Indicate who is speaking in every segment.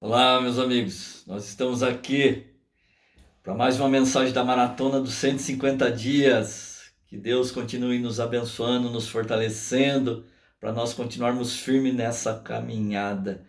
Speaker 1: Olá, meus amigos. Nós estamos aqui para mais uma mensagem da Maratona dos 150 dias. Que Deus continue nos abençoando, nos fortalecendo, para nós continuarmos firmes nessa caminhada.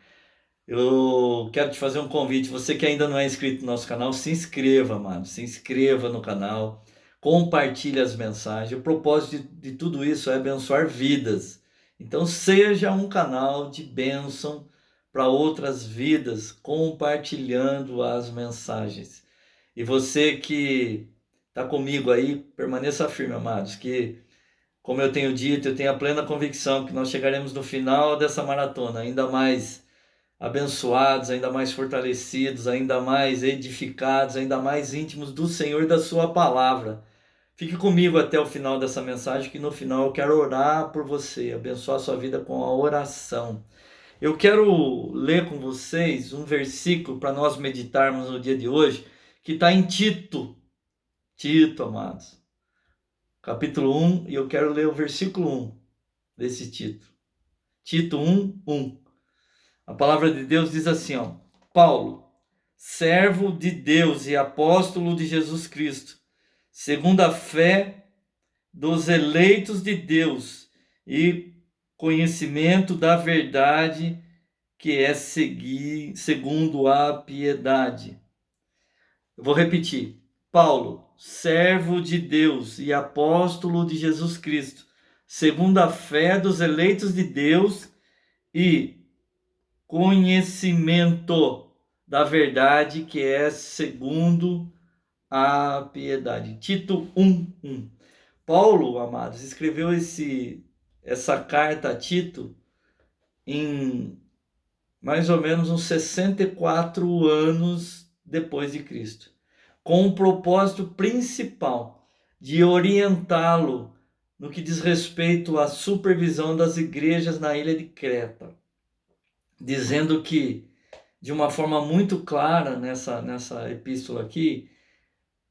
Speaker 1: Eu quero te fazer um convite. Você que ainda não é inscrito no nosso canal, se inscreva, mano. Se inscreva no canal, compartilhe as mensagens. O propósito de tudo isso é abençoar vidas. Então, seja um canal de bênção para outras vidas, compartilhando as mensagens. E você que está comigo aí, permaneça firme, amados, que, como eu tenho dito, eu tenho a plena convicção que nós chegaremos no final dessa maratona, ainda mais abençoados, ainda mais fortalecidos, ainda mais edificados, ainda mais íntimos do Senhor e da sua palavra. Fique comigo até o final dessa mensagem, que no final eu quero orar por você, abençoar a sua vida com a oração. Eu quero ler com vocês um versículo para nós meditarmos no dia de hoje, que está em Tito. Tito, amados. Capítulo 1, e eu quero ler o versículo 1 desse Tito. Tito 1, 1. A palavra de Deus diz assim, ó: Paulo, servo de Deus e apóstolo de Jesus Cristo, segundo a fé dos eleitos de Deus e conhecimento da verdade que é seguir segundo a piedade. Eu vou repetir. Paulo, servo de Deus e apóstolo de Jesus Cristo, segundo a fé dos eleitos de Deus e conhecimento da verdade que é segundo a piedade. Tito 1:1. Paulo, amados, escreveu essa carta a Tito em mais ou menos uns 64 anos depois de Cristo, com o propósito principal de orientá-lo no que diz respeito à supervisão das igrejas na ilha de Creta, dizendo que, de uma forma muito clara nessa epístola aqui,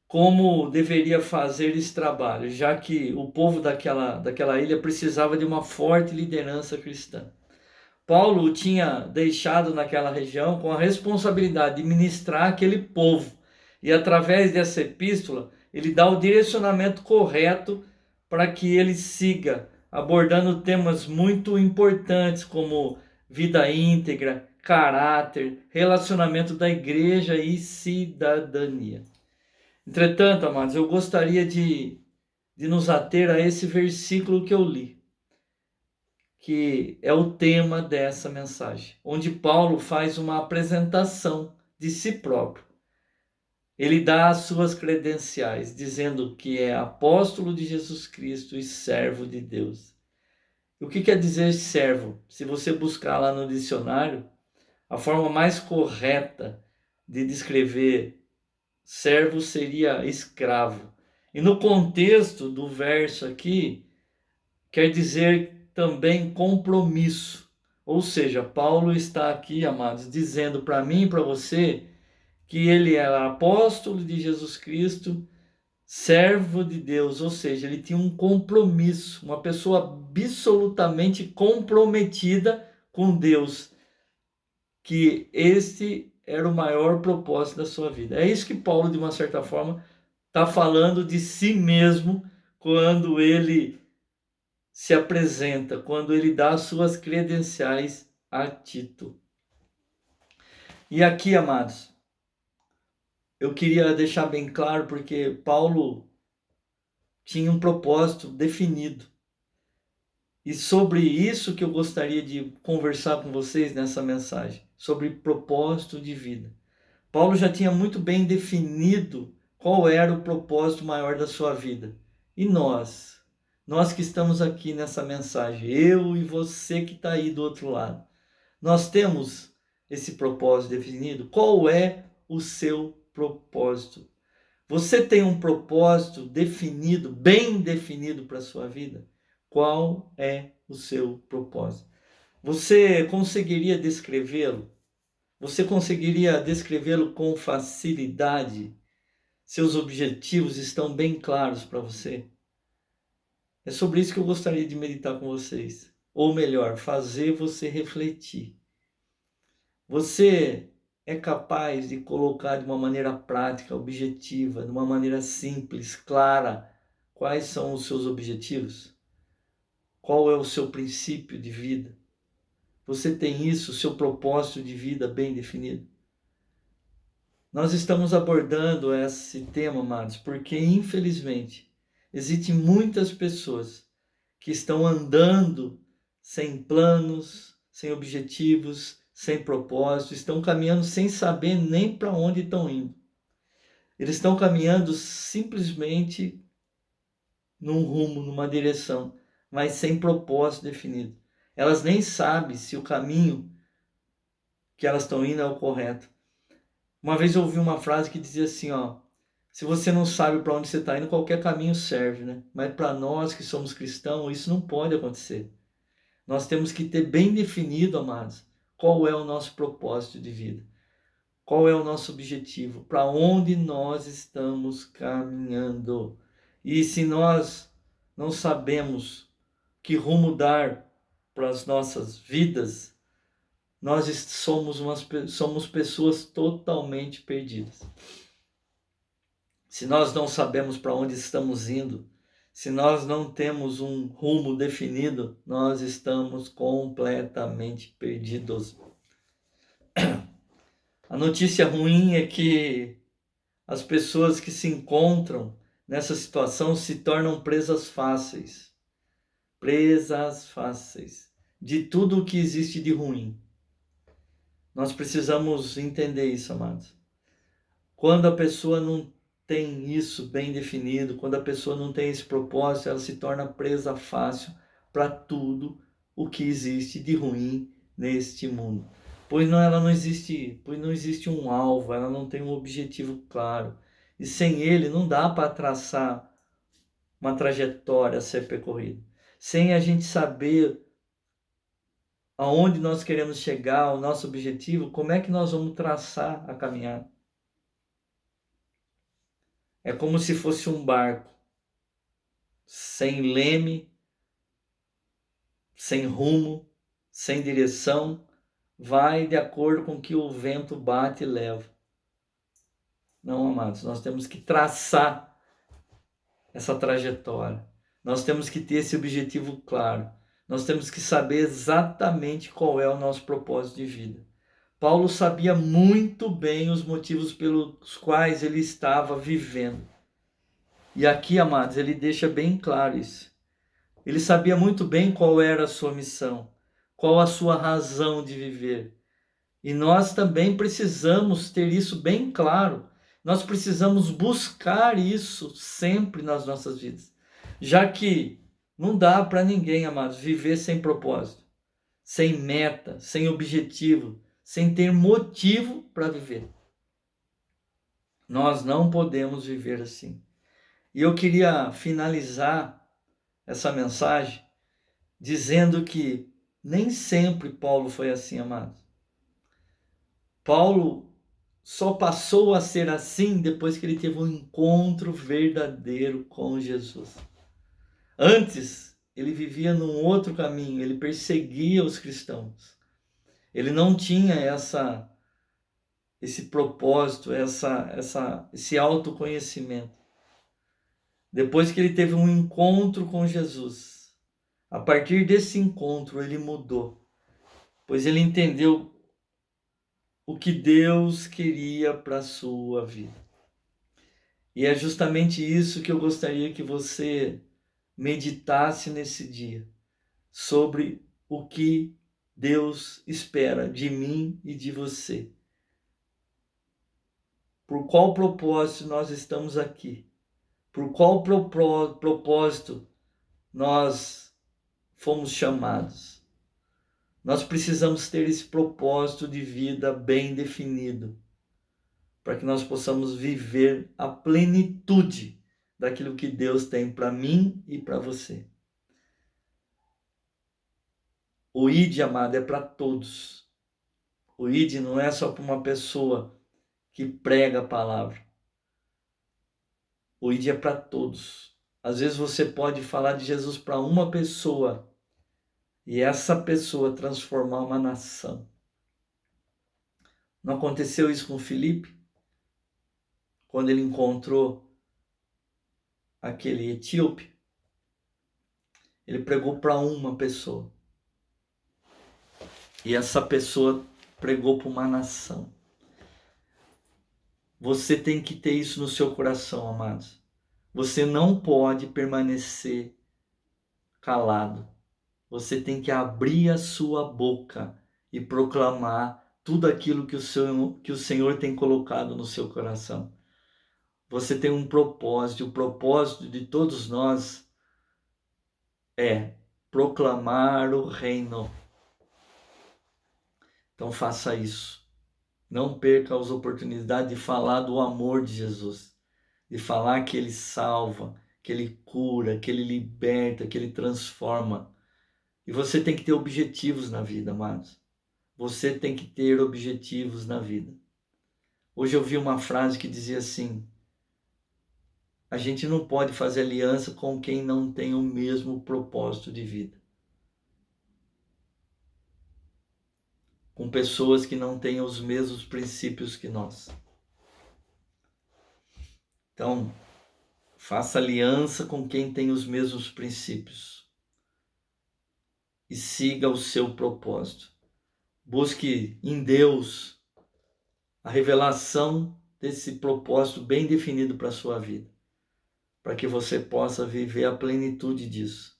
Speaker 1: como deveria fazer esse trabalho, já que o povo daquela ilha precisava de uma forte liderança cristã. Paulo o tinha deixado naquela região com a responsabilidade de ministrar aquele povo. E através dessa epístola, ele dá o direcionamento correto para que ele siga abordando temas muito importantes como vida íntegra, caráter, relacionamento da igreja e cidadania. Entretanto, amados, eu gostaria de nos ater a esse versículo que eu li, que é o tema dessa mensagem, onde Paulo faz uma apresentação de si próprio. Ele dá as suas credenciais, dizendo que é apóstolo de Jesus Cristo e servo de Deus. O que quer dizer servo? Se você buscar lá no dicionário, a forma mais correta de descrever servo seria escravo. E no contexto do verso aqui, quer dizer também compromisso. Ou seja, Paulo está aqui, amados, dizendo para mim e para você que ele era apóstolo de Jesus Cristo, servo de Deus, ou seja, ele tinha um compromisso, uma pessoa absolutamente comprometida com Deus, que este era o maior propósito da sua vida. É isso que Paulo, de uma certa forma, está falando de si mesmo quando ele se apresenta, quando ele dá as suas credenciais a Tito. E aqui, amados, eu queria deixar bem claro, porque Paulo tinha um propósito definido. E sobre isso que eu gostaria de conversar com vocês nessa mensagem, sobre propósito de vida. Paulo já tinha muito bem definido qual era o propósito maior da sua vida. E nós que estamos aqui nessa mensagem, eu e você que está aí do outro lado, nós temos esse propósito definido? Qual é o seu propósito? Você tem um propósito definido, bem definido para a sua vida? Qual é o seu propósito? Você conseguiria descrevê-lo? Você conseguiria descrevê-lo com facilidade? Seus objetivos estão bem claros para você? É sobre isso que eu gostaria de meditar com vocês. Ou melhor, fazer você refletir. Você é capaz de colocar de uma maneira prática, objetiva, de uma maneira simples, clara, quais são os seus objetivos? Qual é o seu princípio de vida? Você tem isso, o seu propósito de vida bem definido? Nós estamos abordando esse tema, amados, porque infelizmente existem muitas pessoas que estão andando sem planos, sem objetivos, sem propósito, estão caminhando sem saber nem para onde estão indo. Eles estão caminhando simplesmente num rumo, numa direção, mas sem propósito definido. Elas nem sabem se o caminho que elas estão indo é o correto. Uma vez eu ouvi uma frase que dizia assim, se você não sabe para onde você está indo, qualquer caminho serve, né? Mas para nós que somos cristãos, isso não pode acontecer. Nós temos que ter bem definido, amados, qual é o nosso propósito de vida. Qual é o nosso objetivo? Para onde nós estamos caminhando? E se nós não sabemos que rumo dar para as nossas vidas, nós somos pessoas totalmente perdidas. Se nós não sabemos para onde estamos indo, se nós não temos um rumo definido, nós estamos completamente perdidos. A notícia ruim é que as pessoas que se encontram nessa situação se tornam presas fáceis. Presas fáceis de tudo o que existe de ruim. Nós precisamos entender isso, amados. Quando a pessoa não tem isso bem definido, quando a pessoa não tem esse propósito, ela se torna presa fácil para tudo o que existe de ruim neste mundo. Pois ela não existe um alvo, ela não tem um objetivo claro. E sem ele não dá para traçar uma trajetória a ser percorrida. Sem a gente saber aonde nós queremos chegar, o nosso objetivo, como é que nós vamos traçar a caminhada? É como se fosse um barco, sem leme, sem rumo, sem direção, vai de acordo com o que o vento bate e leva. Não, amados, nós temos que traçar essa trajetória. Nós temos que ter esse objetivo claro. Nós temos que saber exatamente qual é o nosso propósito de vida. Paulo sabia muito bem os motivos pelos quais ele estava vivendo. E aqui, amados, ele deixa bem claro isso. Ele sabia muito bem qual era a sua missão, qual a sua razão de viver. E nós também precisamos ter isso bem claro. Nós precisamos buscar isso sempre nas nossas vidas. Já que não dá para ninguém, amados, viver sem propósito, sem meta, sem objetivo, sem ter motivo para viver. Nós não podemos viver assim. E eu queria finalizar essa mensagem dizendo que nem sempre Paulo foi assim, amados. Paulo só passou a ser assim depois que ele teve um encontro verdadeiro com Jesus. Antes, ele vivia num outro caminho, ele perseguia os cristãos. Ele não tinha esse propósito, esse autoconhecimento. Depois que ele teve um encontro com Jesus, a partir desse encontro ele mudou, pois ele entendeu o que Deus queria para a sua vida. E é justamente isso que eu gostaria que você meditasse nesse dia, sobre o que Deus espera de mim e de você. Por qual propósito nós estamos aqui? Por qual propósito nós fomos chamados? Nós precisamos ter esse propósito de vida bem definido, para que nós possamos viver a plenitude daquilo que Deus tem para mim e para você. O ID, amado, é para todos. O ID não é só para uma pessoa que prega a palavra. O ID é para todos. Às vezes você pode falar de Jesus para uma pessoa e essa pessoa transformar uma nação. Não aconteceu isso com Filipe? Quando ele encontrou aquele etíope, ele pregou para uma pessoa. E essa pessoa pregou para uma nação. Você tem que ter isso no seu coração, amados. Você não pode permanecer calado. Você tem que abrir a sua boca e proclamar tudo aquilo que o Senhor tem colocado no seu coração. Você tem um propósito. O propósito de todos nós é proclamar o reino. Então faça isso. Não perca as oportunidades de falar do amor de Jesus, de falar que Ele salva, que Ele cura, que Ele liberta, que Ele transforma. E você tem que ter objetivos na vida, amados. Você tem que ter objetivos na vida. Hoje eu vi uma frase que dizia assim: a gente não pode fazer aliança com quem não tem o mesmo propósito de vida. Com pessoas que não têm os mesmos princípios que nós. Então, faça aliança com quem tem os mesmos princípios. E siga o seu propósito. Busque em Deus a revelação desse propósito bem definido para a sua vida, para que você possa viver a plenitude disso.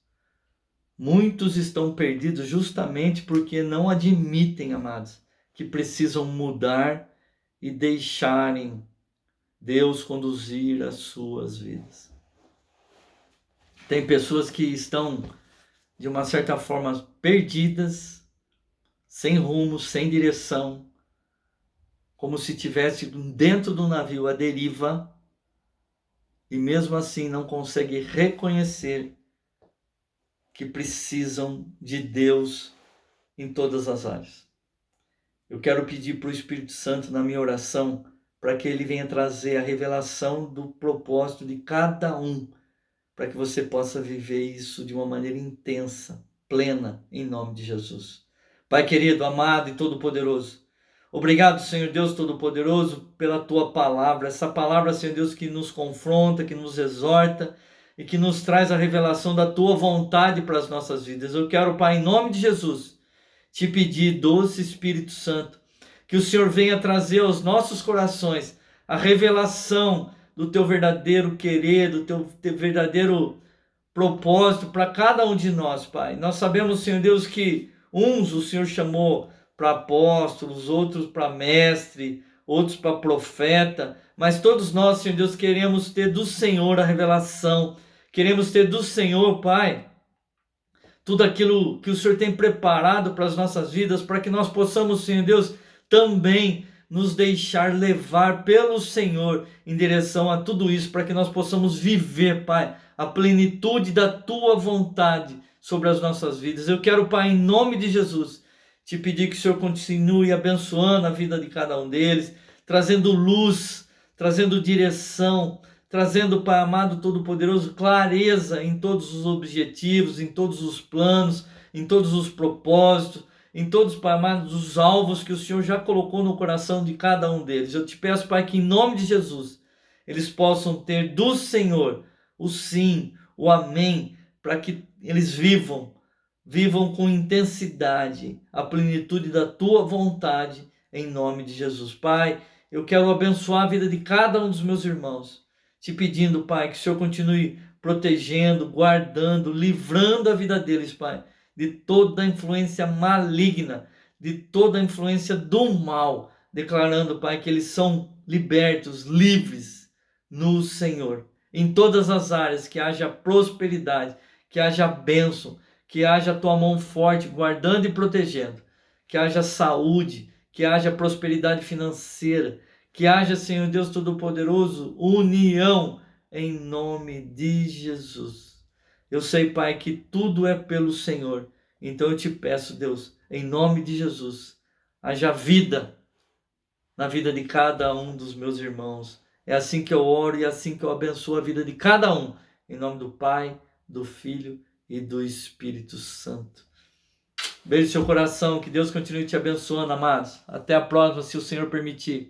Speaker 1: Muitos estão perdidos justamente porque não admitem, amados, que precisam mudar e deixarem Deus conduzir as suas vidas. Tem pessoas que estão, de uma certa forma, perdidas, sem rumo, sem direção, como se estivesse dentro do navio à deriva, e mesmo assim não consegue reconhecer que precisam de Deus em todas as áreas. Eu quero pedir para o Espírito Santo na minha oração para que ele venha trazer a revelação do propósito de cada um, para que você possa viver isso de uma maneira intensa, plena, em nome de Jesus. Pai querido, amado e todo-poderoso, obrigado, Senhor Deus Todo-Poderoso, pela Tua palavra, essa palavra, Senhor Deus, que nos confronta, que nos exorta e que nos traz a revelação da Tua vontade para as nossas vidas. Eu quero, Pai, em nome de Jesus, te pedir, doce Espírito Santo, que o Senhor venha trazer aos nossos corações a revelação do Teu verdadeiro querer, do Teu verdadeiro propósito para cada um de nós, Pai. Nós sabemos, Senhor Deus, que uns o Senhor chamou para apóstolos, outros para mestre, outros para profeta, mas todos nós, Senhor Deus, queremos ter do Senhor a revelação, queremos ter do Senhor, Pai, tudo aquilo que o Senhor tem preparado para as nossas vidas, para que nós possamos, Senhor Deus, também nos deixar levar pelo Senhor em direção a tudo isso, para que nós possamos viver, Pai, a plenitude da Tua vontade sobre as nossas vidas. Eu quero, Pai, em nome de Jesus, te pedir que o Senhor continue abençoando a vida de cada um deles, trazendo luz, trazendo direção, trazendo, Pai amado Todo-Poderoso, clareza em todos os objetivos, em todos os planos, em todos os propósitos, em todos, Pai amado, os alvos que o Senhor já colocou no coração de cada um deles. Eu te peço, Pai, que em nome de Jesus, eles possam ter do Senhor o sim, o amém, para que eles vivam com intensidade a plenitude da Tua vontade, em nome de Jesus. Pai, eu quero abençoar a vida de cada um dos meus irmãos, te pedindo, Pai, que o Senhor continue protegendo, guardando, livrando a vida deles, Pai, de toda a influência maligna, de toda a influência do mal, declarando, Pai, que eles são libertos, livres no Senhor. Em todas as áreas, que haja prosperidade, que haja bênção, que haja a Tua mão forte, guardando e protegendo, que haja saúde, que haja prosperidade financeira, que haja, Senhor Deus Todo-Poderoso, união em nome de Jesus. Eu sei, Pai, que tudo é pelo Senhor. Então eu te peço, Deus, em nome de Jesus, haja vida na vida de cada um dos meus irmãos. É assim que eu oro e é assim que eu abençoo a vida de cada um. Em nome do Pai, do Filho e do Espírito Santo. Beijo no seu coração, que Deus continue te abençoando, amados. Até a próxima, se o Senhor permitir.